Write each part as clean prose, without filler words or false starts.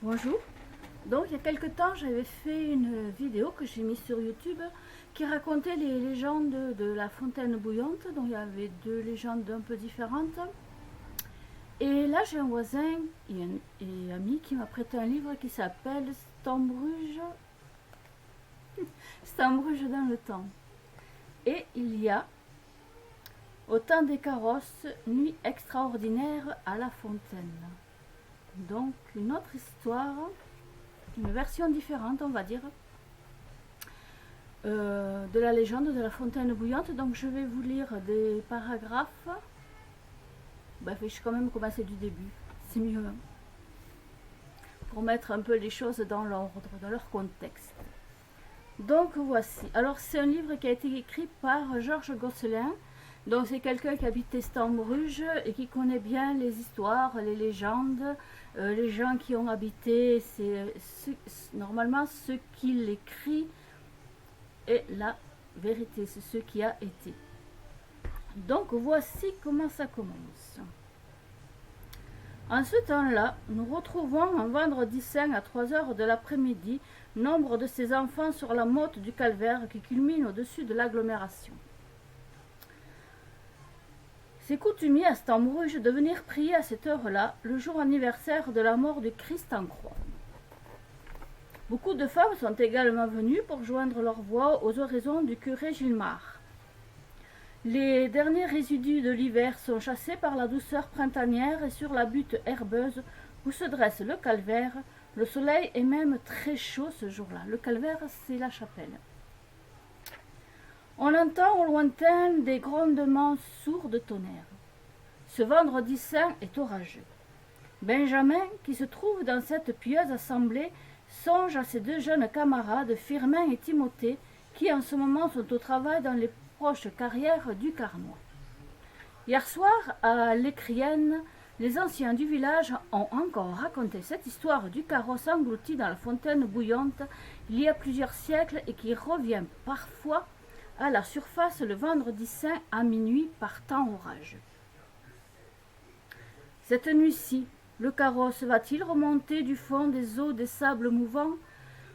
Bonjour. Donc il y a quelque temps j'avais fait une vidéo que j'ai mise sur YouTube qui racontait les légendes de la fontaine bouillante. Donc il y avait deux légendes un peu différentes. Et là j'ai un voisin et ami qui m'a prêté un livre qui s'appelle Stambruge dans le temps. Et il y a au temps des carrosses, nuit extraordinaire à la fontaine. Donc une autre histoire, une version différente on va dire, de la légende de la fontaine bouillante. Donc je vais vous lire des paragraphes. Je vais quand même commencer du début, c'est mieux, hein, pour mettre un peu les choses dans l'ordre, dans leur contexte. Donc voici, alors c'est un livre qui a été écrit par Georges Gosselin. Donc c'est quelqu'un qui habite Stambruge et qui connaît bien les histoires, les légendes, les gens qui ont habité, normalement ce qu'il écrit est la vérité, c'est ce qui a été. Donc voici comment ça commence. En ce temps-là, nous retrouvons un vendredi saint à 3 heures de l'après-midi nombre de ces enfants sur la motte du calvaire qui culmine au-dessus de l'agglomération. C'est coutumier à Stambruge de venir prier à cette heure-là, le jour anniversaire de la mort du Christ en croix. Beaucoup de femmes sont également venues pour joindre leur voix aux oraisons du curé Gilmar. Les derniers résidus de l'hiver sont chassés par la douceur printanière et sur la butte herbeuse où se dresse le calvaire, le soleil est même très chaud ce jour-là. Le calvaire, c'est la chapelle. On entend au lointain des grondements sourds de tonnerre. Ce vendredi saint est orageux. Benjamin, qui se trouve dans cette pieuse assemblée, songe à ses deux jeunes camarades, Firmin et Timothée, qui en ce moment sont au travail dans les proches carrières du Carnois. Hier soir, à l'Écrienne, les anciens du village ont encore raconté cette histoire du carrosse englouti dans la fontaine bouillante il y a plusieurs siècles et qui revient parfois à la surface le vendredi saint à minuit par temps orageux. Cette nuit-ci, le carrosse va-t-il remonter du fond des eaux des sables mouvants?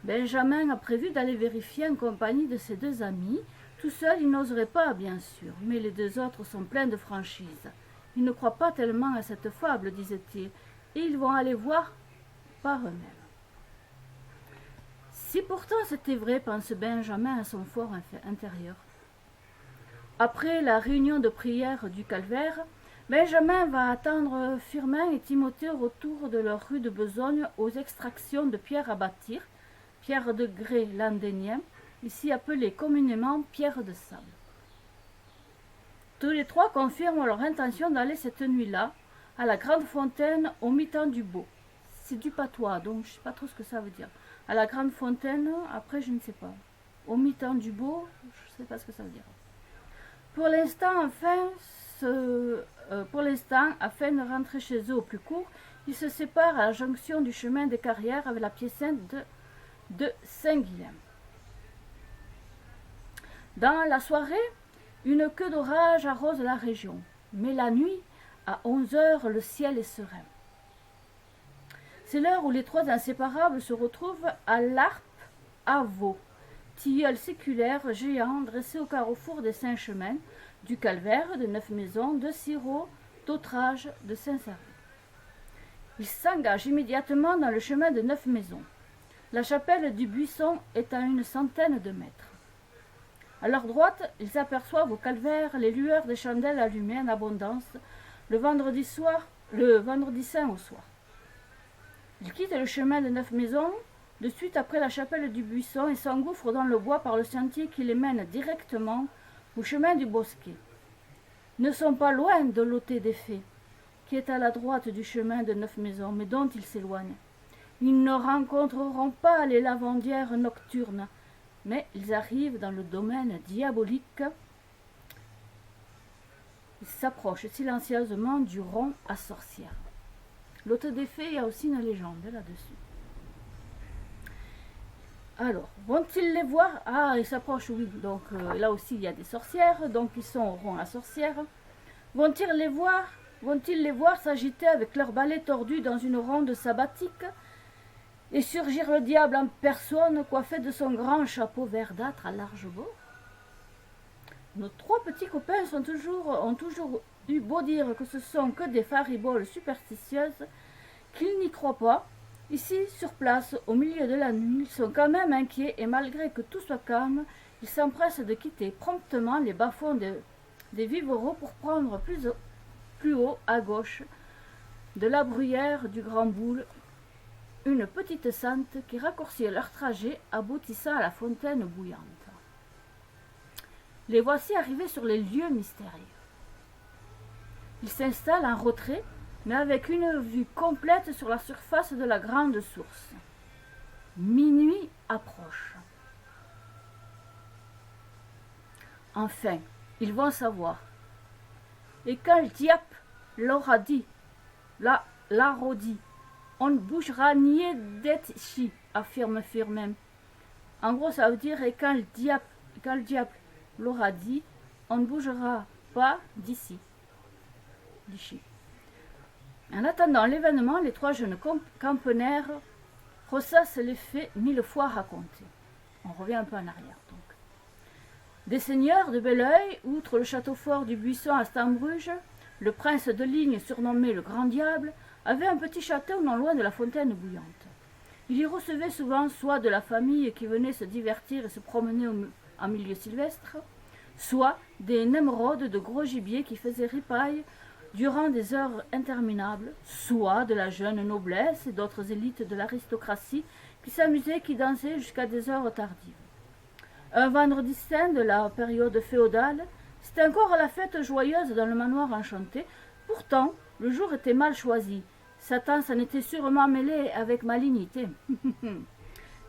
Benjamin a prévu d'aller vérifier en compagnie de ses deux amis. Tout seul, il n'oserait pas, bien sûr, mais les deux autres sont pleins de franchise. Ils ne croient pas tellement à cette fable, disait-il, et ils vont aller voir par eux-mêmes. Si pourtant c'était vrai, pense Benjamin à son fort intérieur. Après la réunion de prière du calvaire, Benjamin va attendre Firmin et Timothée au retour de leur rue de besogne aux extractions de pierres à bâtir, pierre de grès landénien, ici appelée communément pierre de sable. Tous les trois confirment leur intention d'aller cette nuit-là à la grande fontaine au mi-temps du Beau. C'est du patois, donc je ne sais pas trop ce que ça veut dire. À la grande fontaine, après je ne sais pas. Au mi-temps du Beau, je ne sais pas ce que ça veut dire. Pour l'instant, afin de rentrer chez eux au plus court, ils se séparent à la jonction du chemin des carrières avec la pièce sainte de Saint-Guilain. Dans la soirée, une queue d'orage arrose la région, mais la nuit, à 11 heures, le ciel est serein. C'est l'heure où les trois inséparables se retrouvent à l'Arpe à Vaux, tilleul séculaire géant dressé au carrefour des Saint-Chemins, du Calvaire, de Neuf-Maisons, de Sirot, d'Autrage, de Saint-Servais. Ils s'engagent immédiatement dans le chemin de Neuf-Maisons. La chapelle du Buisson est à une centaine de mètres. À leur droite, ils aperçoivent au calvaire les lueurs des chandelles allumées en abondance le vendredi saint au soir. Ils quittent le chemin de Neuf-Maisons de suite après la chapelle du Buisson et s'engouffrent dans le bois par le sentier qui les mène directement au chemin du Bosquet. Ils ne sont pas loin de l'Hôtel des Fées, qui est à la droite du chemin de Neuf-Maisons, mais dont ils s'éloignent. Ils ne rencontreront pas les lavandières nocturnes, mais ils arrivent dans le domaine diabolique. Ils s'approchent silencieusement du rond à sorcières. L'Hôtel des Fées, il y a aussi une légende là-dessus. Alors, vont-ils les voir? Ah, ils s'approchent, oui. Donc là aussi, il y a des sorcières. Donc ils sont au rond à sorcières. Vont-ils les voir s'agiter avec leurs balais tordus dans une ronde sabbatique? et surgir le diable en personne, coiffé de son grand chapeau verdâtre à large bord. Nos trois petits copains ont toujours eu beau dire que ce sont que des fariboles superstitieuses, qu'ils n'y croient pas. Ici, sur place, au milieu de la nuit, ils sont quand même inquiets et malgré que tout soit calme, ils s'empressent de quitter promptement les bas-fonds des Vivereaux pour prendre plus haut, à gauche, de la bruyère du Grand Boule, une petite sente qui raccourcit leur trajet aboutissant à la fontaine bouillante. Les voici arrivés sur les lieux mystérieux. Ils s'installent en retrait, mais avec une vue complète sur la surface de la grande source. Minuit approche. Enfin, ils vont savoir. Et quand le diable leur a dit, leur dit, on ne bougera ni d'ici, affirme Firmin. En gros, ça veut dire, et quand le diable leur a dit, on ne bougera pas d'ici. En attendant l'événement, les trois jeunes campagnards ressassent les faits 1000 fois racontés. On revient un peu en arrière, donc. Des seigneurs de Belleuil, outre le château fort du Buisson à Stambruge, le prince de Ligne, surnommé le Grand Diable, avait un petit château non loin de la fontaine bouillante. Il y recevait souvent soit de la famille qui venait se divertir et se promener en milieu sylvestre, soit des némrodes de gros gibier qui faisaient ripaille durant des heures interminables, soit de la jeune noblesse et d'autres élites de l'aristocratie qui s'amusaient, qui dansaient jusqu'à des heures tardives. Un vendredi saint de la période féodale, c'était encore la fête joyeuse dans le manoir enchanté. Pourtant, le jour était mal choisi. Satan s'en était sûrement mêlé avec malignité.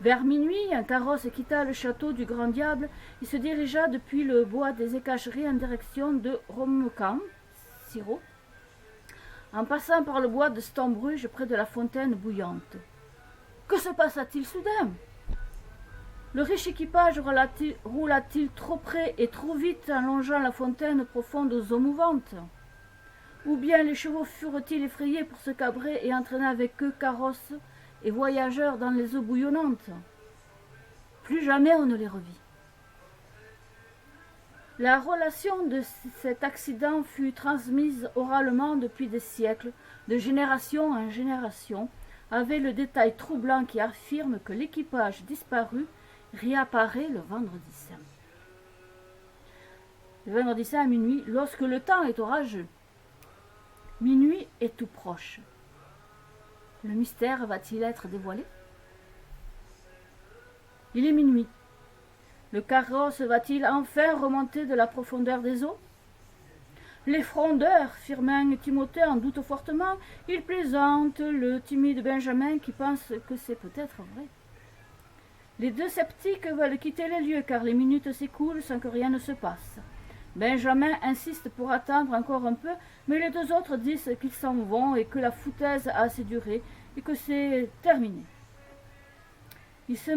Vers minuit, un carrosse quitta le château du Grand Diable et se dirigea depuis le bois des Écacheries en direction de Romecamp, Siro, en passant par le bois de Stambruge près de la fontaine bouillante. Que se passa-t-il soudain? Le riche équipage roula-t-il trop près et trop vite en longeant la fontaine profonde aux eaux mouvantes? Ou bien les chevaux furent-ils effrayés pour se cabrer et entraîner avec eux carrosses et voyageurs dans les eaux bouillonnantes? Plus jamais on ne les revit. La relation de cet accident fut transmise oralement depuis des siècles, de génération en génération, avec le détail troublant qui affirme que l'équipage disparu réapparaît le vendredi saint. Le vendredi saint à minuit, lorsque le temps est orageux. Minuit est tout proche. Le mystère va-t-il être dévoilé? Il est minuit. Le carrosse va-t-il enfin remonter de la profondeur des eaux? Les frondeurs, Firmin et Timothée en doutent fortement. Ils plaisantent le timide Benjamin qui pense que c'est peut-être vrai. Les deux sceptiques veulent quitter les lieux car les minutes s'écoulent sans que rien ne se passe. Benjamin insiste pour attendre encore un peu, mais les deux autres disent qu'ils s'en vont et que la foutaise a assez duré et que c'est terminé. Ils se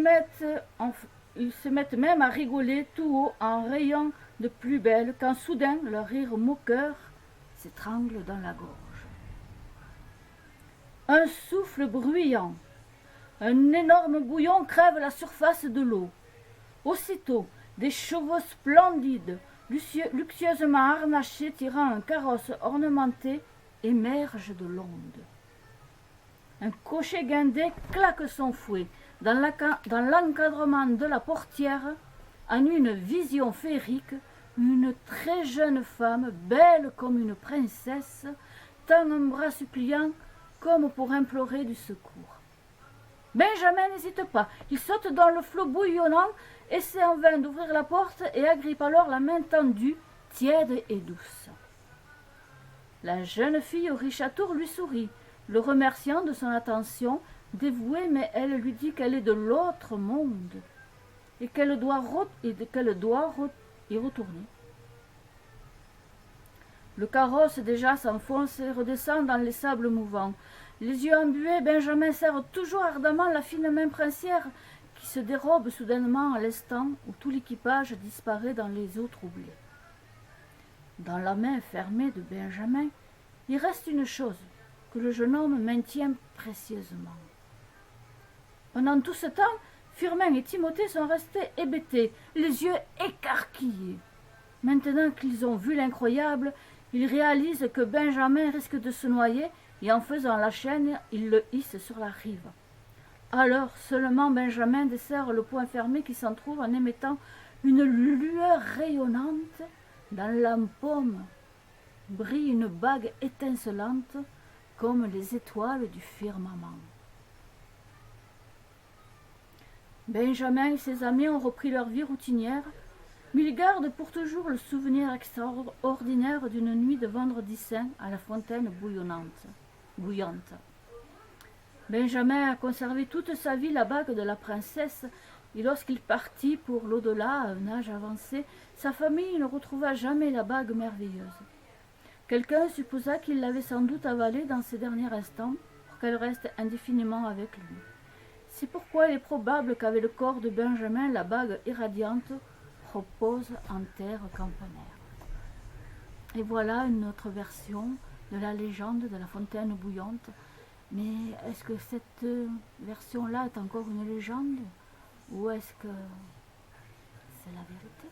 mettent même à rigoler tout haut en rayant de plus belle quand soudain leur rire moqueur s'étrangle dans la gorge. Un souffle bruyant, un énorme bouillon crève la surface de l'eau. Aussitôt, des chevaux splendides, luxueusement harnachés tirant un carrosse ornementé, émergent de l'onde. Un cocher guindé claque son fouet dans l'encadrement de la portière, en une vision féerique, une très jeune femme, belle comme une princesse, tend un bras suppliant comme pour implorer du secours. Benjamin n'hésite pas, il saute dans le flot bouillonnant, essaie en vain d'ouvrir la porte et agrippe alors la main tendue, tiède et douce. La jeune fille au riche atour lui sourit, le remerciant de son attention dévouée, mais elle lui dit qu'elle est de l'autre monde et qu'elle doit y retourner. Le carrosse déjà s'enfonce et redescend dans les sables mouvants. Les yeux embués, Benjamin serre toujours ardemment la fine main princière qui se dérobe soudainement à l'instant où tout l'équipage disparaît dans les eaux troublées. Dans la main fermée de Benjamin, il reste une chose que le jeune homme maintient précieusement. Pendant tout ce temps, Firmin et Timothée sont restés hébétés, les yeux écarquillés. Maintenant qu'ils ont vu l'incroyable, ils réalisent que Benjamin risque de se noyer et en faisant la chaîne, ils le hissent sur la rive. Alors seulement Benjamin desserre le poing fermé qui s'en trouve en émettant une lueur rayonnante. Dans la paume brille une bague étincelante comme les étoiles du firmament. Benjamin et ses amis ont repris leur vie routinière, mais ils gardent pour toujours le souvenir extraordinaire d'une nuit de vendredi saint à la fontaine bouillante. Benjamin a conservé toute sa vie la bague de la princesse, et lorsqu'il partit pour l'au-delà à un âge avancé, sa famille ne retrouva jamais la bague merveilleuse. Quelqu'un supposa qu'il l'avait sans doute avalée dans ses derniers instants pour qu'elle reste indéfiniment avec lui. C'est pourquoi il est probable qu'avec le corps de Benjamin, la bague irradiante repose en terre campanaire. Et voilà une autre version de la légende de la fontaine bouillante. Mais est-ce que cette version-là est encore une légende ou est-ce que c'est la vérité ?